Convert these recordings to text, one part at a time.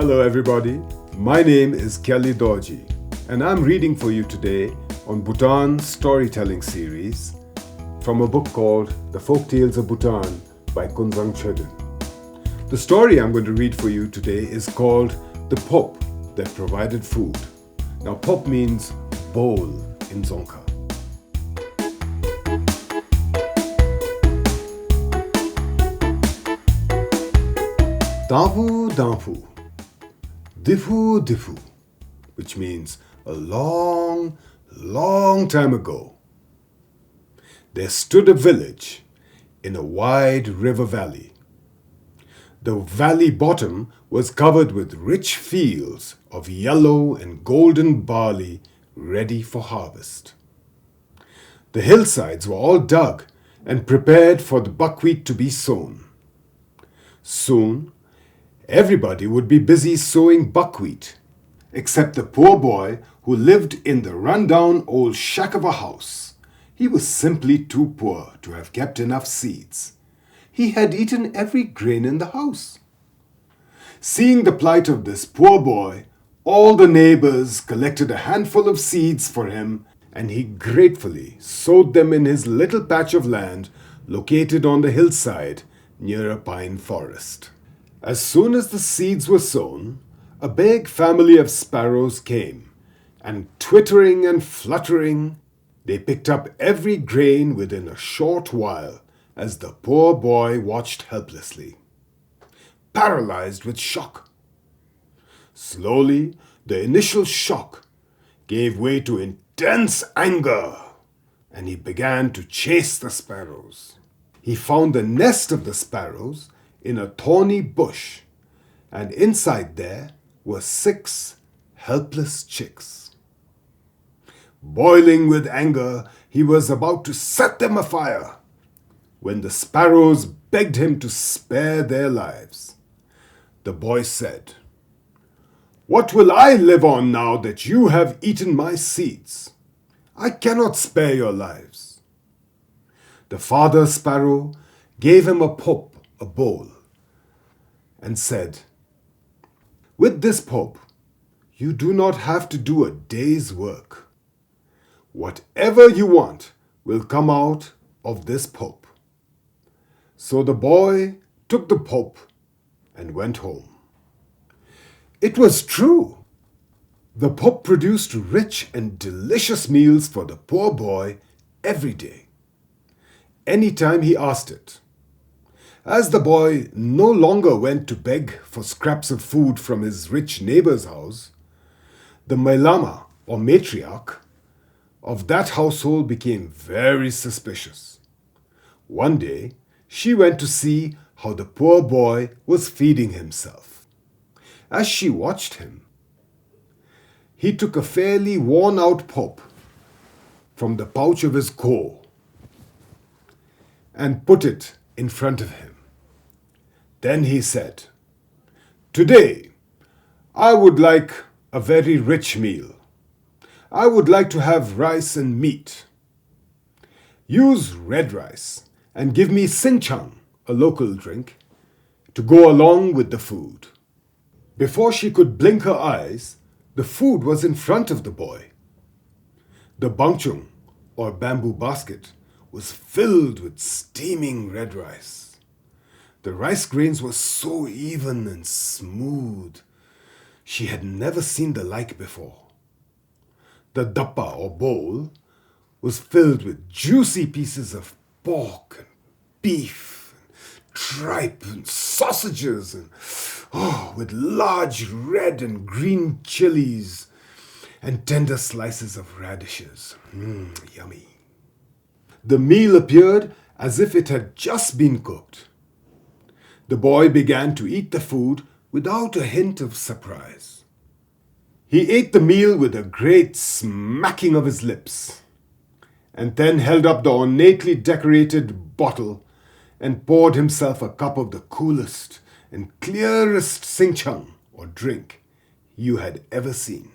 Hello everybody, my name is Kelly Dorji and I'm reading for you today on Bhutan Storytelling Series from a book called The Folktales of Bhutan by Kunzang Choden. The story I'm going to read for you today is called The Phob That Provided Food. Now Phob means bowl in Dzongkha. Dangpo Dingo, which means a long, long time ago. There stood a village in a wide river valley. The valley bottom was covered with rich fields of yellow and golden barley ready for harvest. The hillsides were all dug and prepared for the buckwheat to be sown. Soon, everybody would be busy sowing buckwheat, except the poor boy who lived in the run-down old shack of a house. He was simply too poor to have kept enough seeds. He had eaten every grain in the house. Seeing the plight of this poor boy, all the neighbors collected a handful of seeds for him, and he gratefully sowed them in his little patch of land located on the hillside near a pine forest. As soon as the seeds were sown, a big family of sparrows came, and twittering and fluttering, they picked up every grain within a short while as the poor boy watched helplessly, paralyzed with shock. Slowly, the initial shock gave way to intense anger, and he began to chase the sparrows. He found the nest of the sparrows in a thorny bush, and inside there were 6 helpless chicks. Boiling with anger, he was about to set them afire when the sparrows begged him to spare their lives. The boy said, "What will I live on now that you have eaten my seeds? I cannot spare your lives." The father sparrow gave him a phob, a bowl, and said, "With this phob, you do not have to do a day's work. Whatever you want will come out of this phob." So the boy took the phob and went home. It was true. The phob produced rich and delicious meals for the poor boy every day, anytime he asked it. As the boy no longer went to beg for scraps of food from his rich neighbor's house, the Mailama or matriarch of that household became very suspicious. One day, she went to see how the poor boy was feeding himself. As she watched him, he took a fairly worn-out phob from the pouch of his coat and put it in front of him. Then he said, "Today, I would like a very rich meal. I would like to have rice and meat. Use red rice and give me Singchang, a local drink, to go along with the food." Before she could blink her eyes, the food was in front of the boy. The Bangchang, or bamboo basket, was filled with steaming red rice. The rice grains were so even and smooth. She had never seen the like before. The dappa or bowl was filled with juicy pieces of pork and beef, and tripe and sausages, and with large red and green chilies and tender slices of radishes. Yummy. The meal appeared as if it had just been cooked. The boy began to eat the food without a hint of surprise. He ate the meal with a great smacking of his lips, and then held up the ornately decorated bottle and poured himself a cup of the coolest and clearest Singchang, or drink, you had ever seen.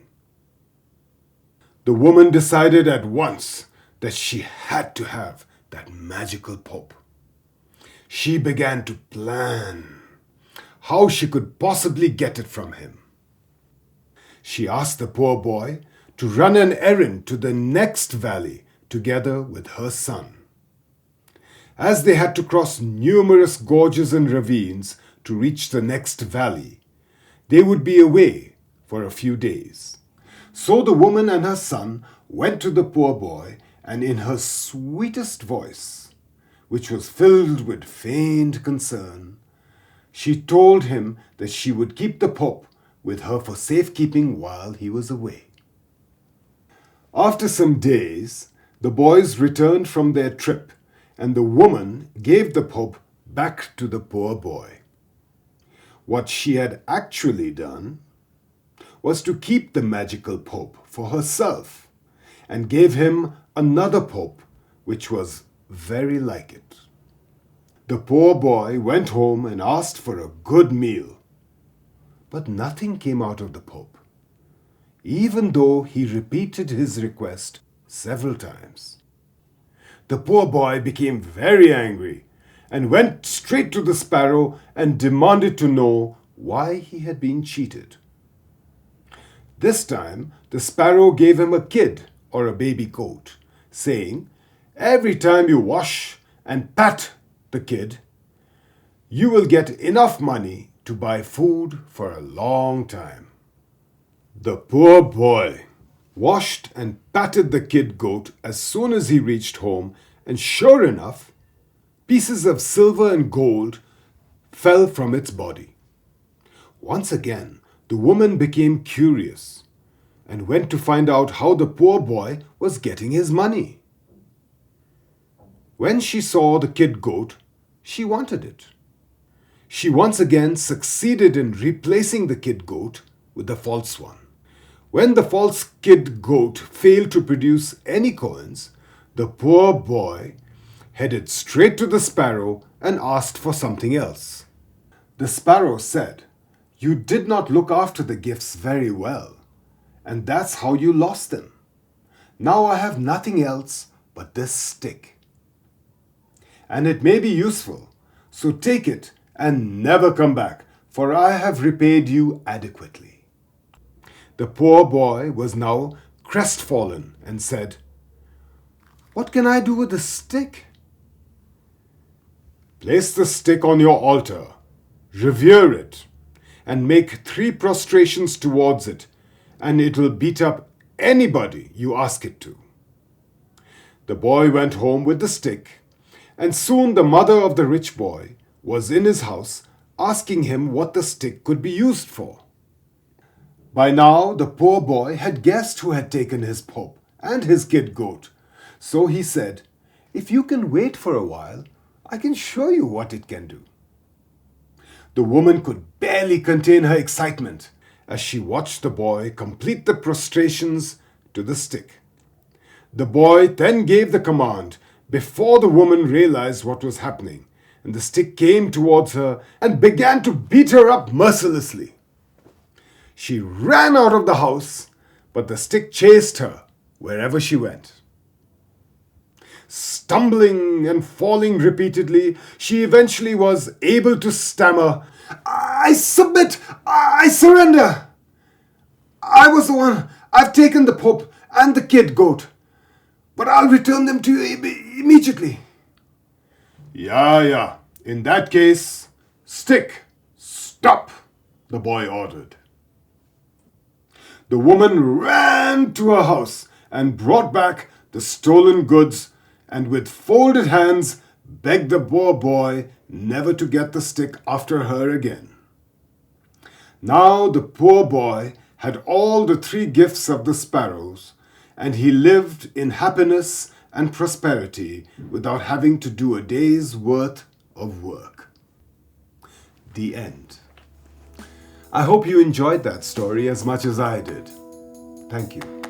The woman decided at once that she had to have that magical phob. She began to plan how she could possibly get it from him. She asked the poor boy to run an errand to the next valley together with her son. As they had to cross numerous gorges and ravines to reach the next valley, they would be away for a few days. So the woman and her son went to the poor boy, and in her sweetest voice, which was filled with faint concern, she told him that she would keep the Phob with her for safekeeping while he was away. After some days, the boys returned from their trip, and the woman gave the Phob back to the poor boy. What she had actually done was to keep the magical Phob for herself and gave him another Phob which was very like it. The poor boy went home and asked for a good meal, but nothing came out of the Phob, even though he repeated his request several times. The poor boy became very angry and went straight to the sparrow and demanded to know why he had been cheated. This time, the sparrow gave him a kid or a baby goat, saying, "Every time you wash and pat the kid, you will get enough money to buy food for a long time." The poor boy washed and patted the kid goat as soon as he reached home, and sure enough, pieces of silver and gold fell from its body. Once again, the woman became curious and went to find out how the poor boy was getting his money. When she saw the kid goat, she wanted it. She once again succeeded in replacing the kid goat with the false one. When the false kid goat failed to produce any coins, the poor boy headed straight to the sparrow and asked for something else. The sparrow said, "You did not look after the gifts very well, and that's how you lost them. Now I have nothing else but this stick. And it may be useful, so take it and never come back, for I have repaid you adequately." The poor boy was now crestfallen and said, "What can I do with the stick?" "Place the stick on your altar, revere it, and make 3 prostrations towards it, and it will beat up anybody you ask it to." The boy went home with the stick, and soon the mother of the rich boy was in his house asking him what the stick could be used for. By now, the poor boy had guessed who had taken his Phob and his kid goat, so he said, "If you can wait for a while, I can show you what it can do." The woman could barely contain her excitement as she watched the boy complete the prostrations to the stick. The boy then gave the command before the woman realized what was happening, and the stick came towards her and began to beat her up mercilessly. She ran out of the house, but the stick chased her wherever she went. Stumbling and falling repeatedly, she eventually was able to stammer, "I submit! I surrender! I was the one. I've taken the Phob and the kid goat, but I'll return them to you immediately." Yeah. In that case, stick, stop, the boy ordered. The woman ran to her house and brought back the stolen goods, and with folded hands begged the poor boy never to get the stick after her again. Now the poor boy had all the 3 gifts of the sparrows, and he lived in happiness and prosperity without having to do a day's worth of work. The end. I hope you enjoyed that story as much as I did. Thank you.